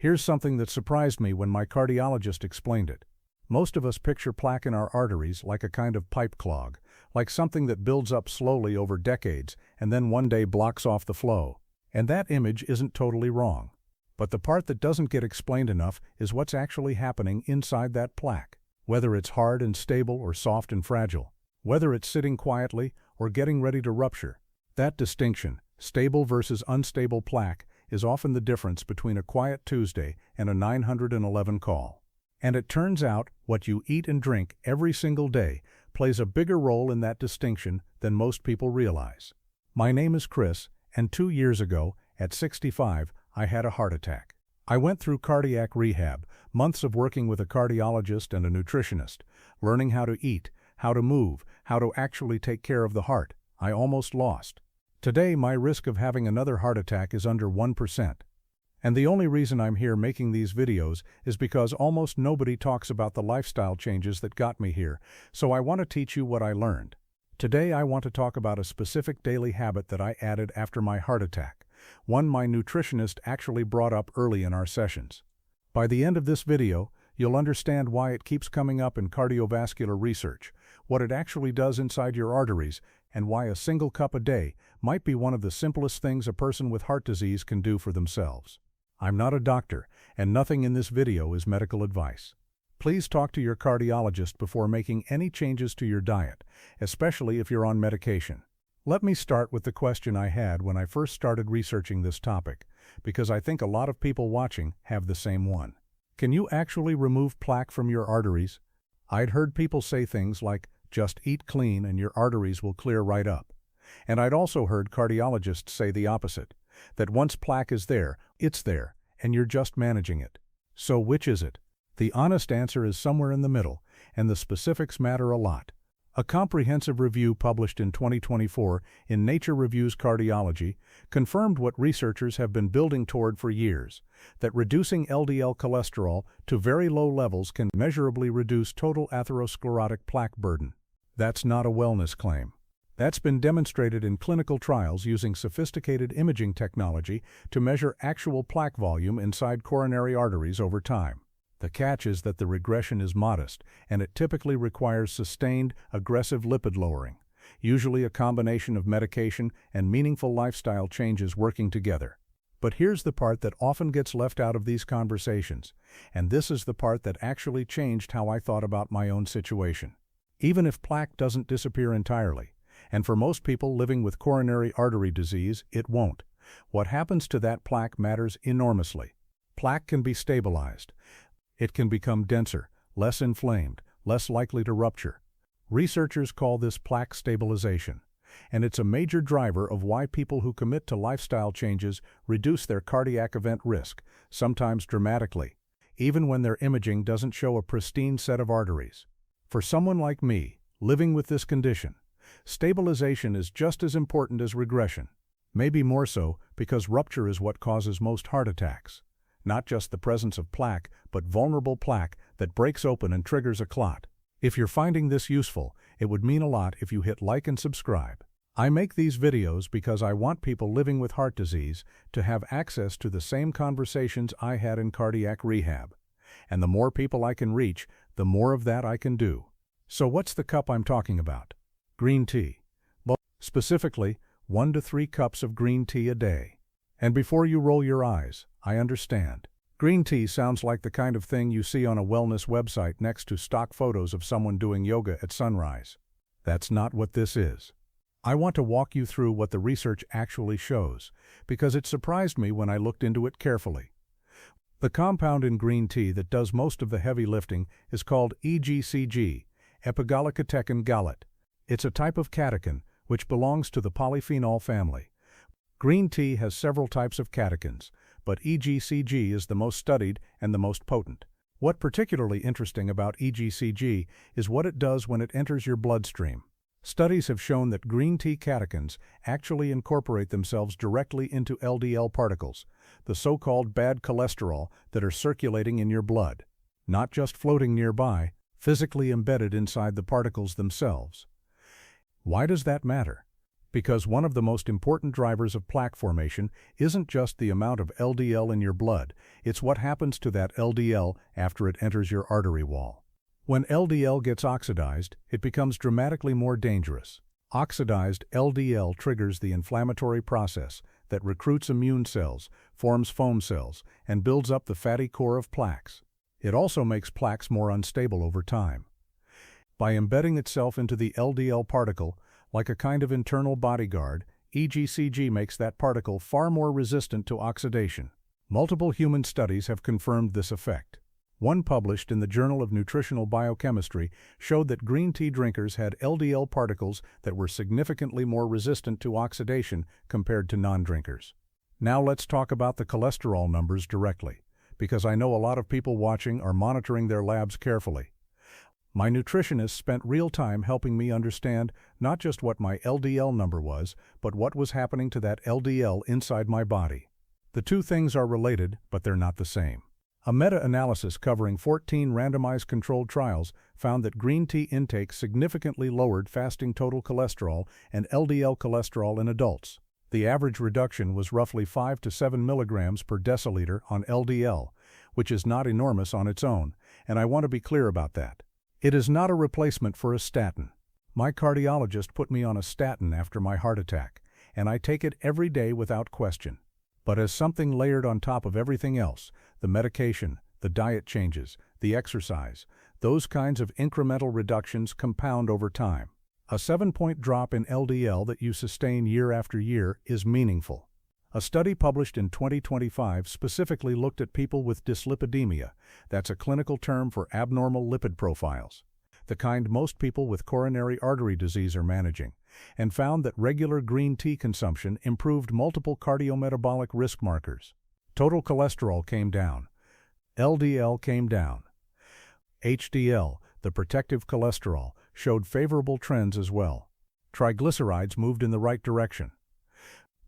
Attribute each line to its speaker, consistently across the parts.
Speaker 1: Here's something that surprised me when my cardiologist explained it. Most of us picture plaque in our arteries like a kind of pipe clog, like something that builds up slowly over decades and then one day blocks off the flow. And that image isn't totally wrong. But the part that doesn't get explained enough is what's actually happening inside that plaque. Whether it's hard and stable or soft and fragile. Whether it's sitting quietly or getting ready to rupture. That distinction, stable versus unstable plaque, is often the difference between a quiet Tuesday and a 911 call. And it turns out what you eat and drink every single day plays a bigger role in that distinction than most people realize. My name is Chris, and 2 years ago, at 65, I had a heart attack. I went through cardiac rehab, months of working with a cardiologist and a nutritionist, learning how to eat, how to move, how to actually take care of the heart. I almost lost. Today, my risk of having another heart attack is under 1%. And the only reason I'm here making these videos is because almost nobody talks about the lifestyle changes that got me here, so I want to teach you what I learned. Today I want to talk about a specific daily habit that I added after my heart attack, one my nutritionist actually brought up early in our sessions. By the end of this video, you'll understand why it keeps coming up in cardiovascular research, what it actually does inside your arteries, and why a single cup a day might be one of the simplest things a person with heart disease can do for themselves. I'm not a doctor, and nothing in this video is medical advice. Please talk to your cardiologist before making any changes to your diet, especially if you're on medication. Let me start with the question I had when I first started researching this topic, because I think a lot of people watching have the same one. Can you actually remove plaque from your arteries? I'd heard people say things like, just eat clean and your arteries will clear right up. And I'd also heard cardiologists say the opposite, that once plaque is there, it's there, and you're just managing it. So which is it? The honest answer is somewhere in the middle, and the specifics matter a lot. A comprehensive review published in 2024 in Nature Reviews Cardiology confirmed what researchers have been building toward for years, that reducing LDL cholesterol to very low levels can measurably reduce total atherosclerotic plaque burden. That's not a wellness claim. That's been demonstrated in clinical trials using sophisticated imaging technology to measure actual plaque volume inside coronary arteries over time. The catch is that the regression is modest, and it typically requires sustained, aggressive lipid lowering, usually a combination of medication and meaningful lifestyle changes working together. But here's the part that often gets left out of these conversations, and this is the part that actually changed how I thought about my own situation. Even if plaque doesn't disappear entirely, and for most people living with coronary artery disease, it won't, what happens to that plaque matters enormously. Plaque can be stabilized. It can become denser, less inflamed, less likely to rupture. Researchers call this plaque stabilization, and it's a major driver of why people who commit to lifestyle changes reduce their cardiac event risk, sometimes dramatically, even when their imaging doesn't show a pristine set of arteries. For someone like me, living with this condition, stabilization is just as important as regression, maybe more so because rupture is what causes most heart attacks. Not just the presence of plaque, but vulnerable plaque that breaks open and triggers a clot. If you're finding this useful, it would mean a lot if you hit like and subscribe. I make these videos because I want people living with heart disease to have access to the same conversations I had in cardiac rehab. And the more people I can reach, the more of that I can do. So what's the cup I'm talking about? Green tea. Well, specifically, 1 to 3 cups of green tea a day. And before you roll your eyes, I understand. Green tea sounds like the kind of thing you see on a wellness website next to stock photos of someone doing yoga at sunrise. That's not what this is. I want to walk you through what the research actually shows, because it surprised me when I looked into it carefully. The compound in green tea that does most of the heavy lifting is called EGCG, epigallocatechin gallate. It's a type of catechin which belongs to the polyphenol family. Green tea has several types of catechins, but EGCG is the most studied and the most potent. What's particularly interesting about EGCG is what it does when it enters your bloodstream. Studies have shown that green tea catechins actually incorporate themselves directly into LDL particles, the so-called bad cholesterol that are circulating in your blood, not just floating nearby, physically embedded inside the particles themselves. Why does that matter? Because one of the most important drivers of plaque formation isn't just the amount of LDL in your blood, it's what happens to that LDL after it enters your artery wall. When LDL gets oxidized, it becomes dramatically more dangerous. Oxidized LDL triggers the inflammatory process that recruits immune cells, forms foam cells, and builds up the fatty core of plaques. It also makes plaques more unstable over time. By embedding itself into the LDL particle, like a kind of internal bodyguard, EGCG makes that particle far more resistant to oxidation. Multiple human studies have confirmed this effect. One published in the Journal of Nutritional Biochemistry showed that green tea drinkers had LDL particles that were significantly more resistant to oxidation compared to non-drinkers. Now let's talk about the cholesterol numbers directly, because I know a lot of people watching are monitoring their labs carefully. My nutritionist spent real time helping me understand not just what my LDL number was, but what was happening to that LDL inside my body. The two things are related, but they're not the same. A meta-analysis covering 14 randomized controlled trials found that green tea intake significantly lowered fasting total cholesterol and LDL cholesterol in adults. The average reduction was roughly 5 to 7 milligrams per deciliter on LDL, which is not enormous on its own, and I want to be clear about that. It is not a replacement for a statin. My cardiologist put me on a statin after my heart attack, and I take it every day without question. But as something layered on top of everything else, the medication, the diet changes, the exercise, those kinds of incremental reductions compound over time. A 7-point drop in LDL that you sustain year after year is meaningful. A study published in 2025 specifically looked at people with dyslipidemia, that's a clinical term for abnormal lipid profiles, the kind most people with coronary artery disease are managing, and found that regular green tea consumption improved multiple cardiometabolic risk markers. Total cholesterol came down. LDL came down. HDL, the protective cholesterol, showed favorable trends as well. Triglycerides moved in the right direction.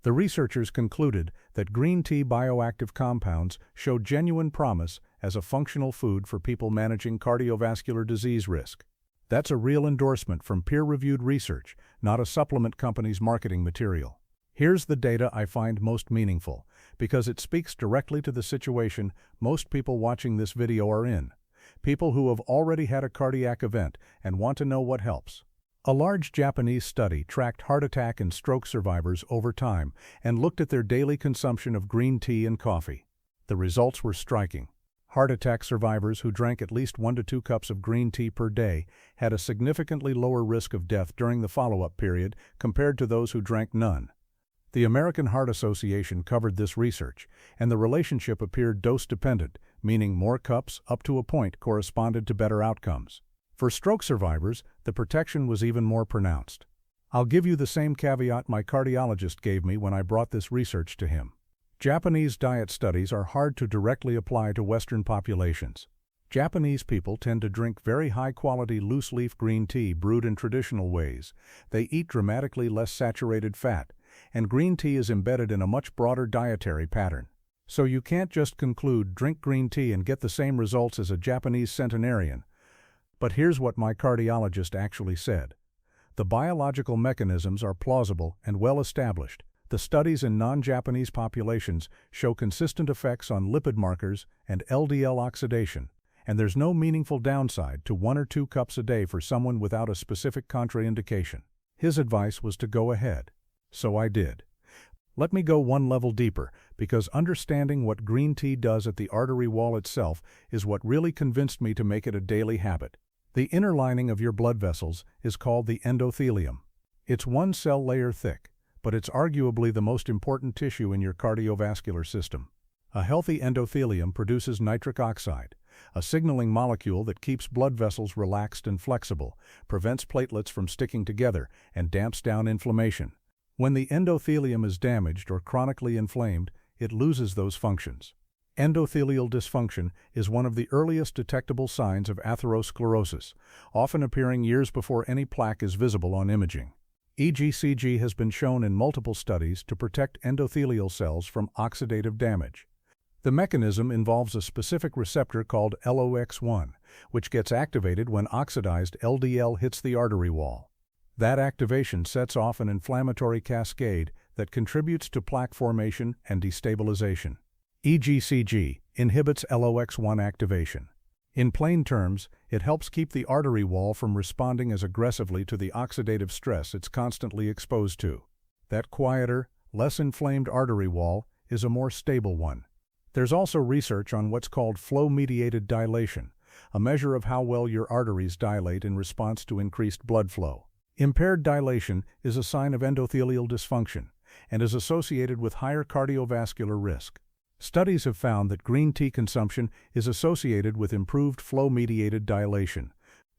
Speaker 1: The researchers concluded that green tea bioactive compounds showed genuine promise as a functional food for people managing cardiovascular disease risk. That's a real endorsement from peer-reviewed research, not a supplement company's marketing material. Here's the data I find most meaningful, because it speaks directly to the situation most people watching this video are in. People who have already had a cardiac event and want to know what helps. A large Japanese study tracked heart attack and stroke survivors over time and looked at their daily consumption of green tea and coffee. The results were striking. Heart attack survivors who drank at least 1 to 2 cups of green tea per day had a significantly lower risk of death during the follow-up period compared to those who drank none. The American Heart Association covered this research, and the relationship appeared dose-dependent, meaning more cups up to a point corresponded to better outcomes. For stroke survivors, the protection was even more pronounced. I'll give you the same caveat my cardiologist gave me when I brought this research to him. Japanese diet studies are hard to directly apply to Western populations. Japanese people tend to drink very high-quality loose-leaf green tea brewed in traditional ways. They eat dramatically less saturated fat, and green tea is embedded in a much broader dietary pattern. So you can't just conclude drink green tea and get the same results as a Japanese centenarian. But here's what my cardiologist actually said. The biological mechanisms are plausible and well established. The studies in non-Japanese populations show consistent effects on lipid markers and LDL oxidation, and there's no meaningful downside to 1 or 2 cups a day for someone without a specific contraindication. His advice was to go ahead. So I did. Let me go one level deeper, because understanding what green tea does at the artery wall itself is what really convinced me to make it a daily habit. The inner lining of your blood vessels is called the endothelium. It's 1 cell layer thick, but it's arguably the most important tissue in your cardiovascular system. A healthy endothelium produces nitric oxide, a signaling molecule that keeps blood vessels relaxed and flexible, prevents platelets from sticking together, and damps down inflammation. When the endothelium is damaged or chronically inflamed, it loses those functions. Endothelial dysfunction is one of the earliest detectable signs of atherosclerosis, often appearing years before any plaque is visible on imaging. EGCG has been shown in multiple studies to protect endothelial cells from oxidative damage. The mechanism involves a specific receptor called LOX1, which gets activated when oxidized LDL hits the artery wall. That activation sets off an inflammatory cascade that contributes to plaque formation and destabilization. EGCG inhibits LOX1 activation. In plain terms, it helps keep the artery wall from responding as aggressively to the oxidative stress it's constantly exposed to. That quieter, less inflamed artery wall is a more stable one. There's also research on what's called flow-mediated dilation, a measure of how well your arteries dilate in response to increased blood flow. Impaired dilation is a sign of endothelial dysfunction and is associated with higher cardiovascular risk. Studies have found that green tea consumption is associated with improved flow-mediated dilation.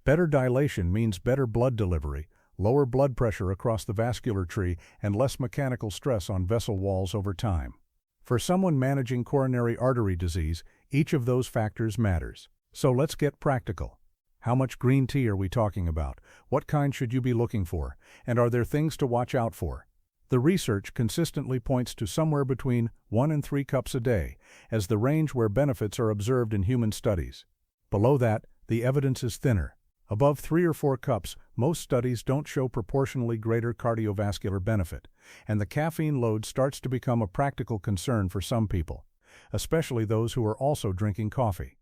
Speaker 1: Better dilation means better blood delivery, lower blood pressure across the vascular tree, and less mechanical stress on vessel walls over time. For someone managing coronary artery disease, each of those factors matters. So let's get practical. How much green tea are we talking about? What kind should you be looking for? And are there things to watch out for? The research consistently points to somewhere between 1 and 3 cups a day as the range where benefits are observed in human studies. Below that, the evidence is thinner. Above 3 or 4 cups, most studies don't show proportionally greater cardiovascular benefit, and the caffeine load starts to become a practical concern for some people, especially those who are also drinking coffee.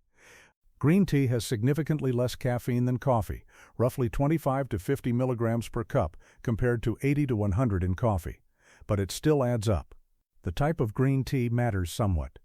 Speaker 1: Green tea has significantly less caffeine than coffee, roughly 25 to 50 milligrams per cup compared to 80 to 100 in coffee, but it still adds up. The type of green tea matters somewhat.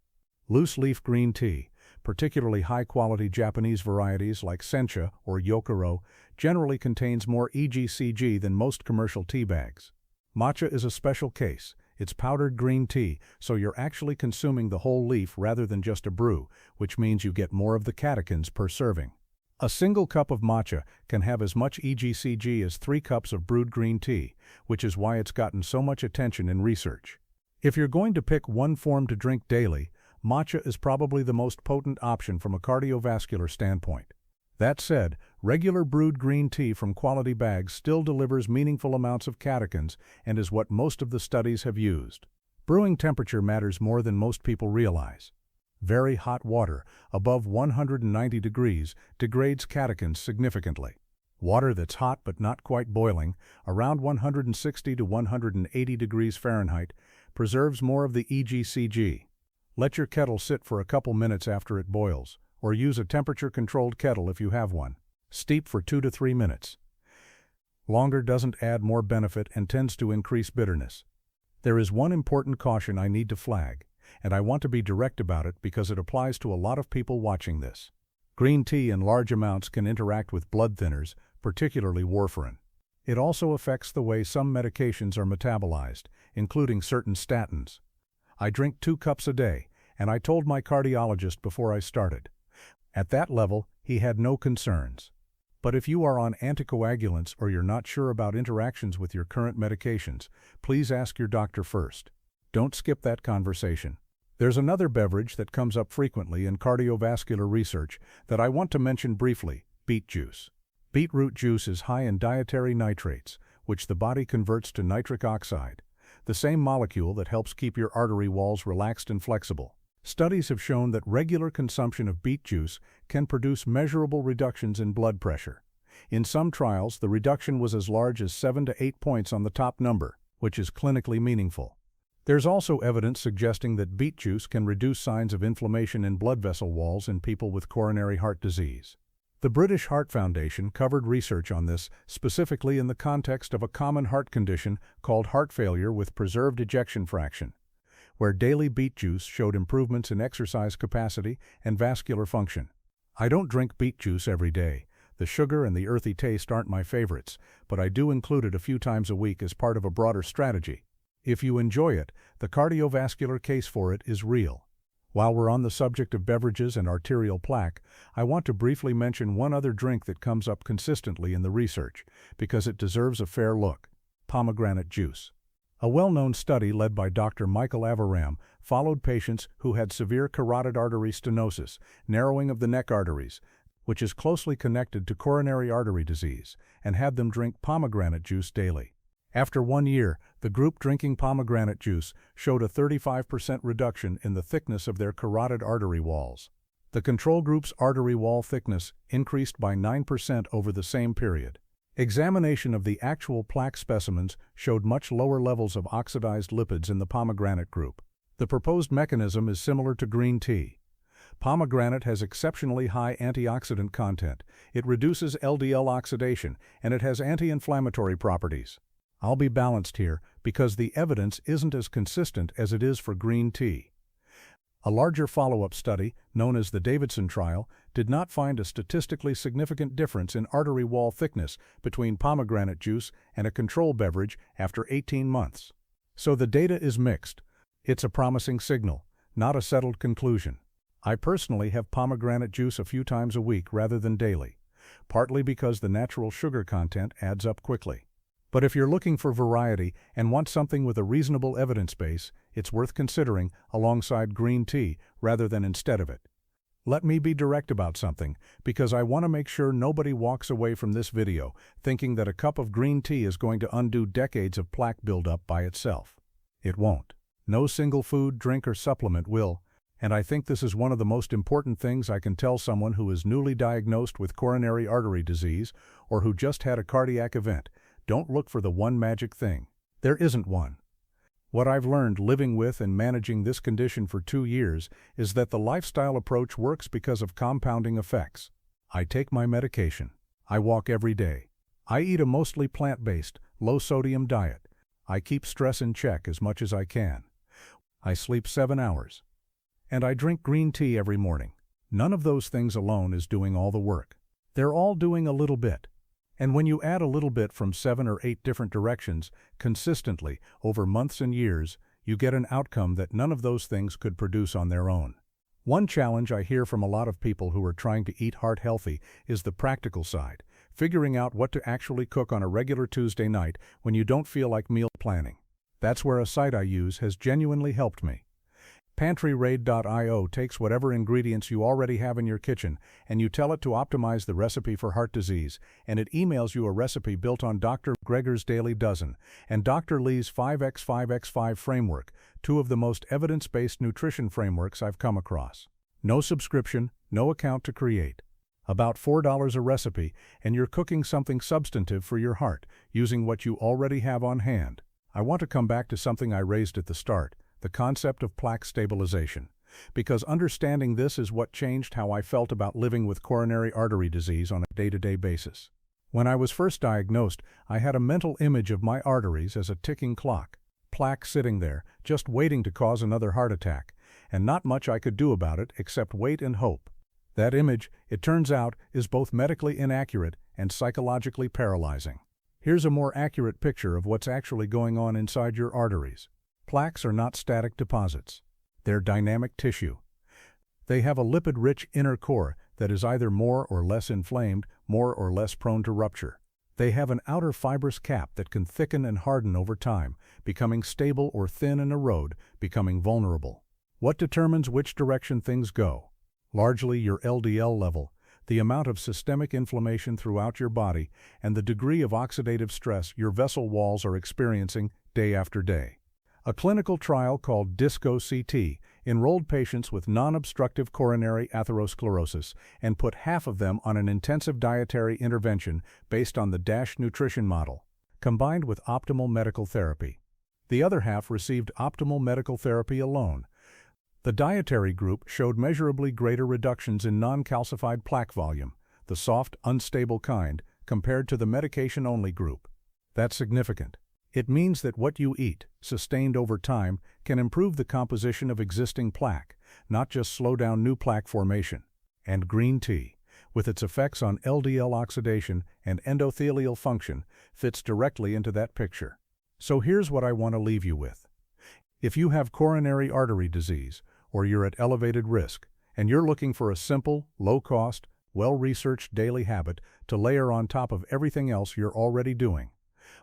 Speaker 1: Loose-leaf green tea, particularly high-quality Japanese varieties like sencha or yokoro, generally contains more EGCG than most commercial tea bags. Matcha is a special case. It's powdered green tea, so you're actually consuming the whole leaf rather than just a brew, which means you get more of the catechins per serving. A single cup of matcha can have as much EGCG as 3 cups of brewed green tea, which is why it's gotten so much attention in research. If you're going to pick one form to drink daily, matcha is probably the most potent option from a cardiovascular standpoint. That said, regular brewed green tea from quality bags still delivers meaningful amounts of catechins and is what most of the studies have used. Brewing temperature matters more than most people realize. Very hot water, above 190 degrees, degrades catechins significantly. Water that's hot but not quite boiling, around 160 to 180 degrees Fahrenheit, preserves more of the EGCG. Let your kettle sit for a couple minutes after it boils, or use a temperature-controlled kettle if you have one. Steep for 2 to 3 minutes. Longer doesn't add more benefit and tends to increase bitterness. There is one important caution I need to flag, and I want to be direct about it because it applies to a lot of people watching this. Green tea in large amounts can interact with blood thinners, particularly warfarin. It also affects the way some medications are metabolized, including certain statins. I drink 2 cups a day, and I told my cardiologist before I started. At that level, he had no concerns. But if you are on anticoagulants or you're not sure about interactions with your current medications, please ask your doctor first. Don't skip that conversation. There's another beverage that comes up frequently in cardiovascular research that I want to mention briefly: beet juice. Beetroot juice is high in dietary nitrates, which the body converts to nitric oxide, the same molecule that helps keep your artery walls relaxed and flexible. Studies have shown that regular consumption of beet juice can produce measurable reductions in blood pressure. In some trials, the reduction was as large as 7 to 8 points on the top number, which is clinically meaningful. There's also evidence suggesting that beet juice can reduce signs of inflammation in blood vessel walls in people with coronary heart disease. The British Heart Foundation covered research on this specifically in the context of a common heart condition called heart failure with preserved ejection fraction, where daily beet juice showed improvements in exercise capacity and vascular function. I don't drink beet juice every day. The sugar and the earthy taste aren't my favorites, but I do include it a few times a week as part of a broader strategy. If you enjoy it, the cardiovascular case for it is real. While we're on the subject of beverages and arterial plaque, I want to briefly mention one other drink that comes up consistently in the research, because it deserves a fair look: pomegranate juice. A well-known study led by Dr. Michael Avaram followed patients who had severe carotid artery stenosis, narrowing of the neck arteries, which is closely connected to coronary artery disease, and had them drink pomegranate juice daily. After 1 year, the group drinking pomegranate juice showed a 35% reduction in the thickness of their carotid artery walls. The control group's artery wall thickness increased by 9% over the same period. Examination of the actual plaque specimens showed much lower levels of oxidized lipids in the pomegranate group. The proposed mechanism is similar to green tea. Pomegranate has exceptionally high antioxidant content. It reduces LDL oxidation, and it has anti-inflammatory properties. I'll be balanced here because the evidence isn't as consistent as it is for green tea. A larger follow-up study, known as the Davidson trial, did not find a statistically significant difference in artery wall thickness between pomegranate juice and a control beverage after 18 months. So the data is mixed. It's a promising signal, not a settled conclusion. I personally have pomegranate juice a few times a week rather than daily, partly because the natural sugar content adds up quickly. But if you're looking for variety and want something with a reasonable evidence base, it's worth considering alongside green tea rather than instead of it. Let me be direct about something, because I want to make sure nobody walks away from this video thinking that a cup of green tea is going to undo decades of plaque buildup by itself. It won't. No single food, drink, or supplement will, and I think this is one of the most important things I can tell someone who is newly diagnosed with coronary artery disease or who just had a cardiac event. Don't look for the one magic thing. There isn't one. What I've learned living with and managing this condition for 2 years is that the lifestyle approach works because of compounding effects. I take my medication. I walk every day. I eat a mostly plant-based, low-sodium diet. I keep stress in check as much as I can. I sleep 7 hours. And I drink green tea every morning. None of those things alone is doing all the work. They're all doing a little bit. And when you add a little bit from 7 or 8 different directions, consistently, over months and years, you get an outcome that none of those things could produce on their own. One challenge I hear from a lot of people who are trying to eat heart healthy is the practical side, figuring out what to actually cook on a regular Tuesday night when you don't feel like meal planning. That's where a site I use has genuinely helped me. PantryRaid.io takes whatever ingredients you already have in your kitchen and you tell it to optimize the recipe for heart disease, and it emails you a recipe built on Dr. Greger's Daily Dozen and Dr. Lee's 5x5x5 framework, 2 of the most evidence-based nutrition frameworks I've come across. No subscription, no account to create. About $4 a recipe, and you're cooking something substantive for your heart, using what you already have on hand. I want to come back to something I raised at the start, the concept of plaque stabilization, because understanding this is what changed how I felt about living with coronary artery disease on a day-to-day basis. When I was first diagnosed, I had a mental image of my arteries as a ticking clock, plaque sitting there, just waiting to cause another heart attack, and not much I could do about it except wait and hope. That image, it turns out, is both medically inaccurate and psychologically paralyzing. Here's a more accurate picture of what's actually going on inside your arteries. Plaques are not static deposits. They're dynamic tissue. They have a lipid-rich inner core that is either more or less inflamed, more or less prone to rupture. They have an outer fibrous cap that can thicken and harden over time, becoming stable or thin and erode, becoming vulnerable. What determines which direction things go? Largely your LDL level, the amount of systemic inflammation throughout your body, and the degree of oxidative stress your vessel walls are experiencing day after day. A clinical trial called DISCO-CT enrolled patients with non-obstructive coronary atherosclerosis and put half of them on an intensive dietary intervention based on the DASH nutrition model, combined with optimal medical therapy. The other half received optimal medical therapy alone. The dietary group showed measurably greater reductions in non-calcified plaque volume, the soft, unstable kind, compared to the medication-only group. That's significant. It means that what you eat, sustained over time, can improve the composition of existing plaque, not just slow down new plaque formation. And green tea, with its effects on LDL oxidation and endothelial function, fits directly into that picture. So here's what I want to leave you with. If you have coronary artery disease, or you're at elevated risk, and you're looking for a simple, low-cost, well-researched daily habit to layer on top of everything else you're already doing,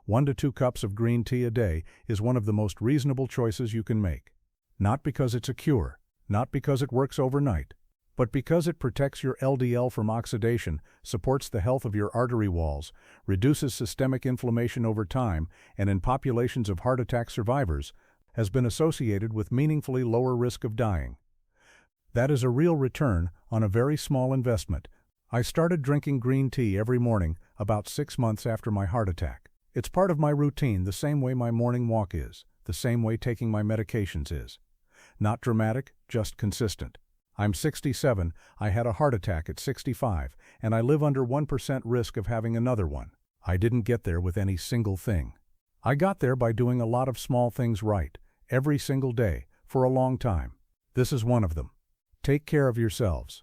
Speaker 1: 1 to 2 cups of green tea a day is one of the most reasonable choices you can make. Not because it's a cure, not because it works overnight, but because it protects your LDL from oxidation, supports the health of your artery walls, reduces systemic inflammation over time, and in populations of heart attack survivors, has been associated with meaningfully lower risk of dying. That is a real return on a very small investment. I started drinking green tea every morning about 6 months after my heart attack. It's part of my routine the same way my morning walk is, the same way taking my medications is. Not dramatic, just consistent. I'm 67, I had a heart attack at 65, and I live under 1% risk of having another one. I didn't get there with any single thing. I got there by doing a lot of small things right, every single day, for a long time. This is one of them. Take care of yourselves.